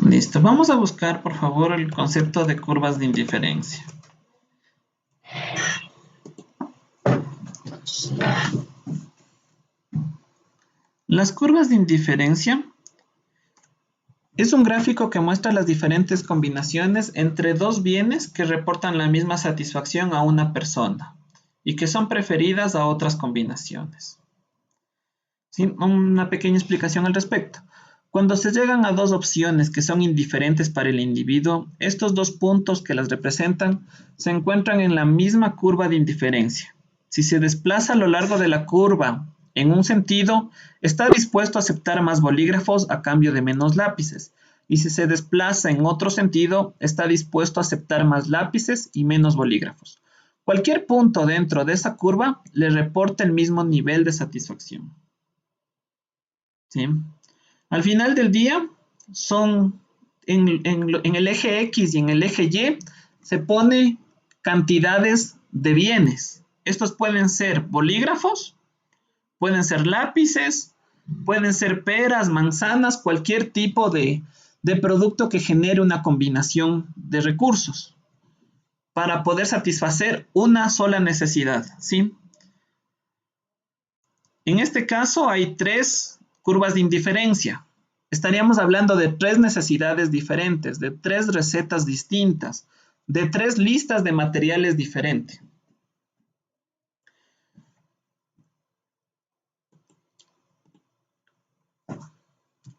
Listo. Vamos a buscar, por favor, el concepto de curvas de indiferencia. Las curvas de indiferencia es un gráfico que muestra las diferentes combinaciones entre dos bienes que reportan la misma satisfacción a una persona y que son preferidas a otras combinaciones. ¿Sí? Una pequeña explicación al respecto. Cuando se llegan a dos opciones que son indiferentes para el individuo, estos dos puntos que las representan se encuentran en la misma curva de indiferencia. Si se desplaza a lo largo de la curva en un sentido, está dispuesto a aceptar más bolígrafos a cambio de menos lápices. Y si se desplaza en otro sentido, está dispuesto a aceptar más lápices y menos bolígrafos. Cualquier punto dentro de esa curva le reporta el mismo nivel de satisfacción. ¿Sí? Al final del día, son en el eje X y en el eje Y se pone cantidades de bienes. Estos pueden ser bolígrafos, pueden ser lápices, pueden ser peras, manzanas, cualquier tipo de producto que genere una combinación de recursos para poder satisfacer una sola necesidad, ¿sí? En este caso hay tres curvas de indiferencia. Estaríamos hablando de tres necesidades diferentes, de tres recetas distintas, de tres listas de materiales diferentes.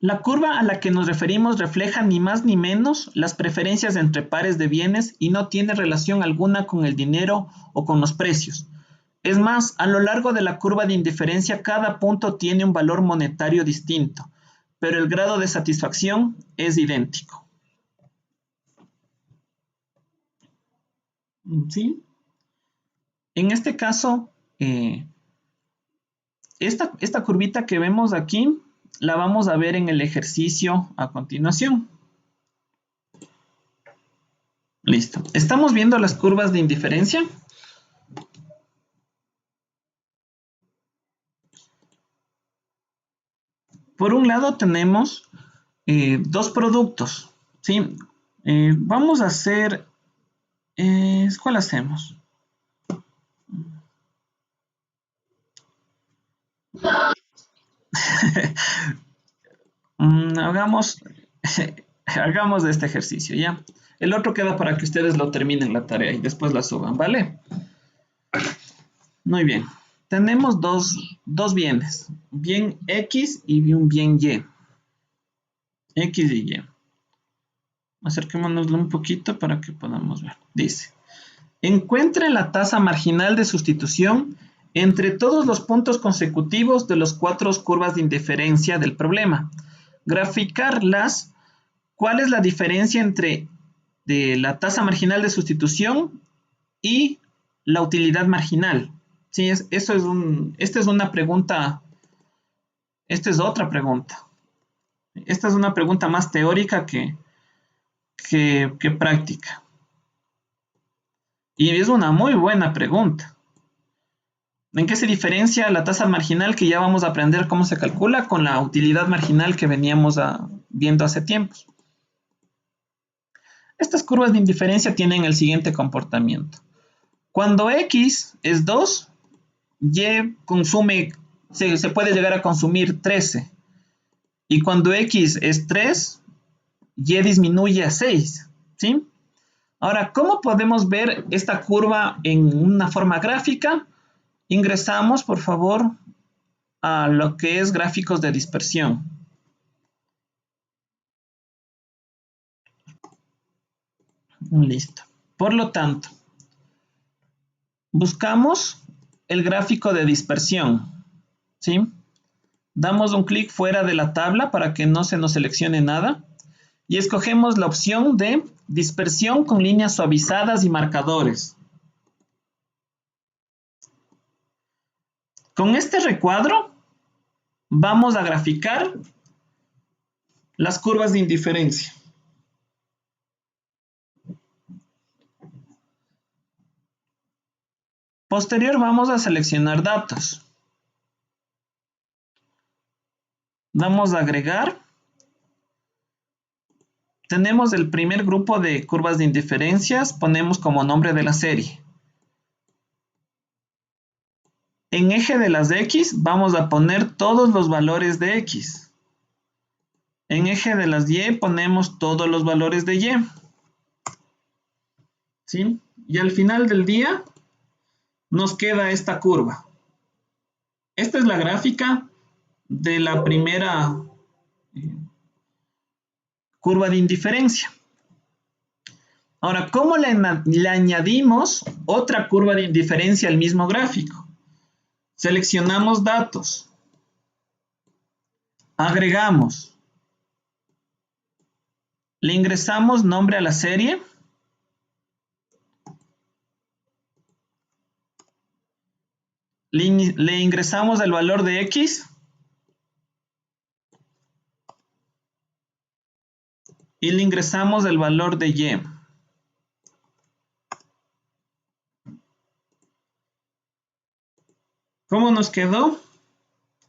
La curva a la que nos referimos refleja ni más ni menos las preferencias entre pares de bienes y no tiene relación alguna con el dinero o con los precios. Es más, a lo largo de la curva de indiferencia cada punto tiene un valor monetario distinto, pero el grado de satisfacción es idéntico. ¿Sí? En este caso, esta curvita que vemos aquí la vamos a ver en el ejercicio a continuación. Listo. ¿Estamos viendo las curvas de indiferencia? Por un lado tenemos dos productos, ¿sí? Vamos a hacer, ¿cuál hacemos? Hagamos, hagamos este ejercicio, ¿ya? El otro queda para que ustedes lo terminen la tarea y después la suban, ¿vale? Muy bien. Tenemos dos bienes, bien X y un bien Y. X y Y. Acerquémonoslo un poquito para que podamos ver. Dice, encuentre la tasa marginal de sustitución entre todos los puntos consecutivos de las cuatro curvas de indiferencia del problema. Graficarlas, ¿cuál es la diferencia entre la tasa marginal de sustitución y la utilidad marginal? Sí, esta es una pregunta, esta es otra pregunta. Esta es una pregunta más teórica que práctica. Y es una muy buena pregunta. ¿En qué se diferencia la tasa marginal que ya vamos a aprender cómo se calcula con la utilidad marginal que veníamos viendo hace tiempos? Estas curvas de indiferencia tienen el siguiente comportamiento. Cuando X es 2, Y consume, se puede llegar a consumir 13. Y cuando X es 3, Y disminuye a 6. ¿Sí? Ahora, ¿cómo podemos ver esta curva en una forma gráfica? Ingresamos, por favor, a lo que es gráficos de dispersión. Listo. Por lo tanto, buscamos el gráfico de dispersión. ¿Sí? Damos un clic fuera de la tabla para que no se nos seleccione nada. Y escogemos la opción de dispersión con líneas suavizadas y marcadores. Con este recuadro vamos a graficar las curvas de indiferencia. Posterior vamos a seleccionar datos. Damos a agregar. tenemos el primer grupo de curvas de indiferencias, ponemos como nombre de la serie. En eje de las X vamos a poner todos los valores de X. En eje de las Y ponemos todos los valores de Y. ¿Sí? Y al final del día nos queda esta curva. Esta es la gráfica de la primera curva de indiferencia. Ahora, ¿cómo le añadimos otra curva de indiferencia al mismo gráfico? Seleccionamos datos, agregamos, le ingresamos nombre a la serie, le ingresamos el valor de X y le ingresamos el valor de Y. ¿Cómo nos quedó?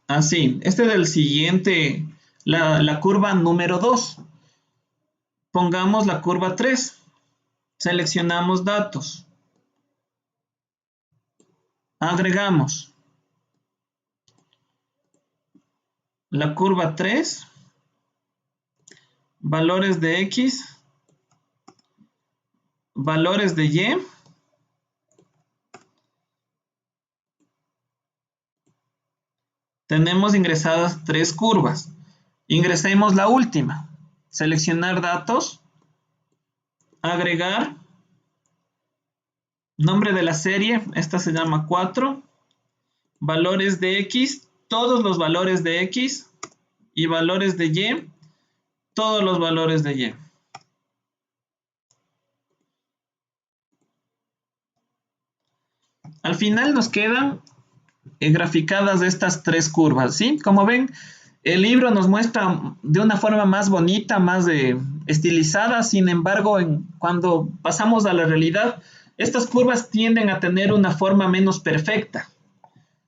Así, este es el siguiente, la curva número 2. Pongamos la curva 3. Seleccionamos datos. Agregamos la curva 3, valores de X, valores de Y. Tenemos ingresadas 3 curvas. Ingresemos la última. Seleccionar datos, agregar, nombre de la serie, esta se llama 4, valores de X, todos los valores de X y valores de Y, todos los valores de Y. Al final nos quedan graficadas estas 3 curvas, ¿sí? Como ven, el libro nos muestra de una forma más bonita, más estilizada, sin embargo, cuando pasamos a la realidad, estas curvas tienden a tener una forma menos perfecta.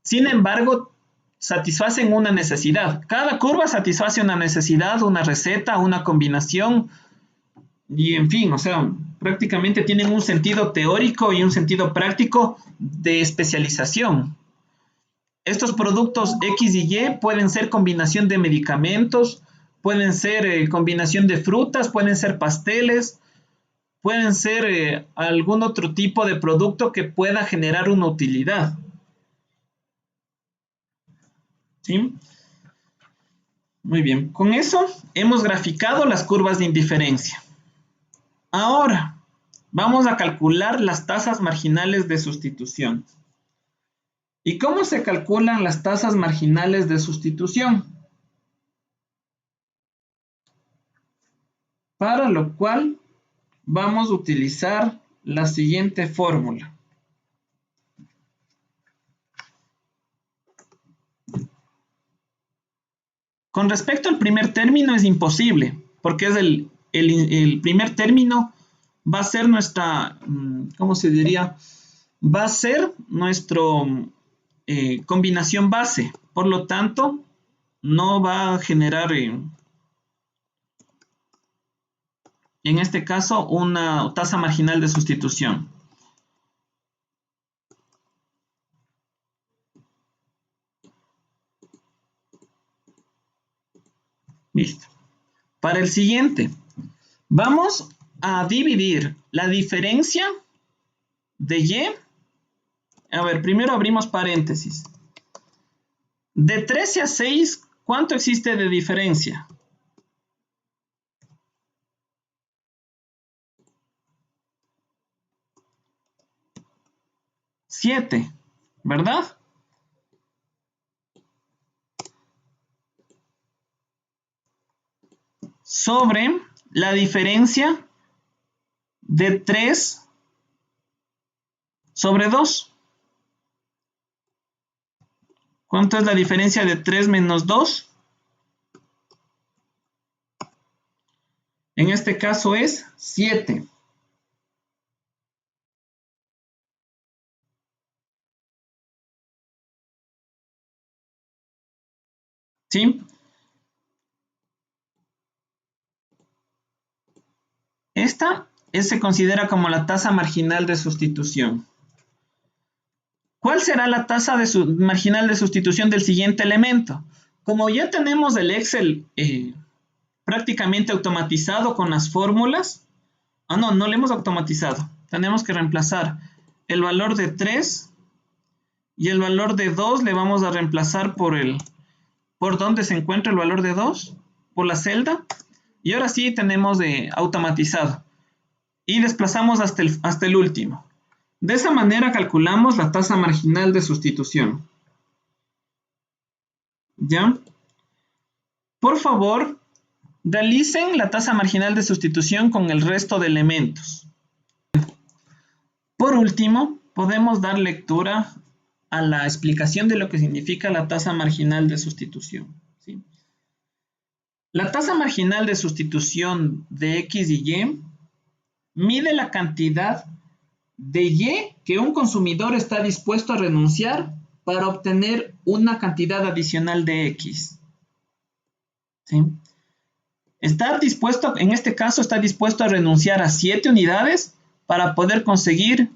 Sin embargo, satisfacen una necesidad. Cada curva satisface una necesidad, una receta, una combinación, y en fin, o sea, prácticamente tienen un sentido teórico y un sentido práctico de especialización. Estos productos X y Y pueden ser combinación de medicamentos, pueden ser combinación de frutas, pueden ser pasteles, pueden ser algún otro tipo de producto que pueda generar una utilidad. ¿Sí? Muy bien, con eso hemos graficado las curvas de indiferencia. Ahora, vamos a calcular las tasas marginales de sustitución. ¿Y cómo se calculan las tasas marginales de sustitución? Para lo cual vamos a utilizar la siguiente fórmula. Con respecto al primer término es imposible, porque es el primer término va a ser nuestra, ¿cómo se diría? Va a ser nuestra combinación base. Por lo tanto, no va a generar, en este caso, una tasa marginal de sustitución. Listo. Para el siguiente, vamos a dividir la diferencia de Y. A ver, primero abrimos paréntesis. De 13 a 6, ¿cuánto existe de diferencia? 7, ¿verdad? Sobre la diferencia de 3 sobre 2. ¿Cuánto es la diferencia de 3 menos 2? En este caso es 7. ¿Sí? Esta se considera como la tasa marginal de sustitución. ¿Cuál será la tasa marginal de sustitución del siguiente elemento? Como ya tenemos el Excel prácticamente automatizado con las fórmulas, no lo hemos automatizado. Tenemos que reemplazar el valor de 3 y el valor de 2 le vamos a reemplazar por donde se encuentra el valor de 2, por la celda. Y ahora sí tenemos automatizado. Y desplazamos hasta el último. De esa manera calculamos la tasa marginal de sustitución. ¿Ya? Por favor, realicen la tasa marginal de sustitución con el resto de elementos. Por último, podemos dar lectura a la explicación de lo que significa la tasa marginal de sustitución. ¿Sí? La tasa marginal de sustitución de X y Y mide la cantidad de Y que un consumidor está dispuesto a renunciar para obtener una cantidad adicional de X. ¿Sí? En este caso, está dispuesto a renunciar a 7 unidades para poder conseguir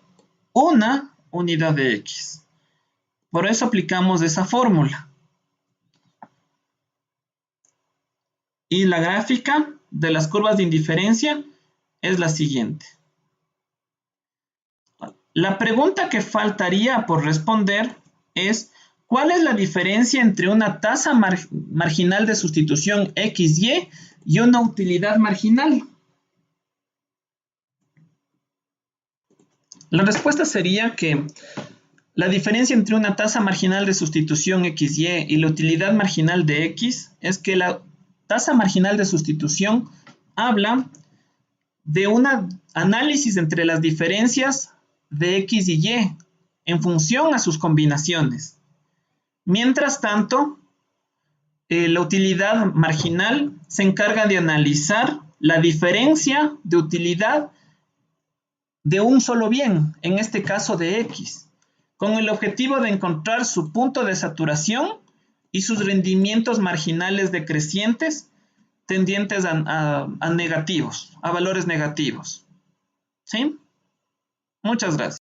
una unidad de X. Por eso aplicamos esa fórmula. Y la gráfica de las curvas de indiferencia es la siguiente. La pregunta que faltaría por responder es: ¿cuál es la diferencia entre una tasa marginal de sustitución XY y una utilidad marginal? La respuesta sería que la diferencia entre una tasa marginal de sustitución XY y la utilidad marginal de X es que la tasa marginal de sustitución habla de un análisis entre las diferencias de X y Y en función a sus combinaciones. Mientras tanto, la utilidad marginal se encarga de analizar la diferencia de utilidad de un solo bien, en este caso de X, con el objetivo de encontrar su punto de saturación y sus rendimientos marginales decrecientes tendientes a negativos, a valores negativos. ¿Sí? Muchas gracias.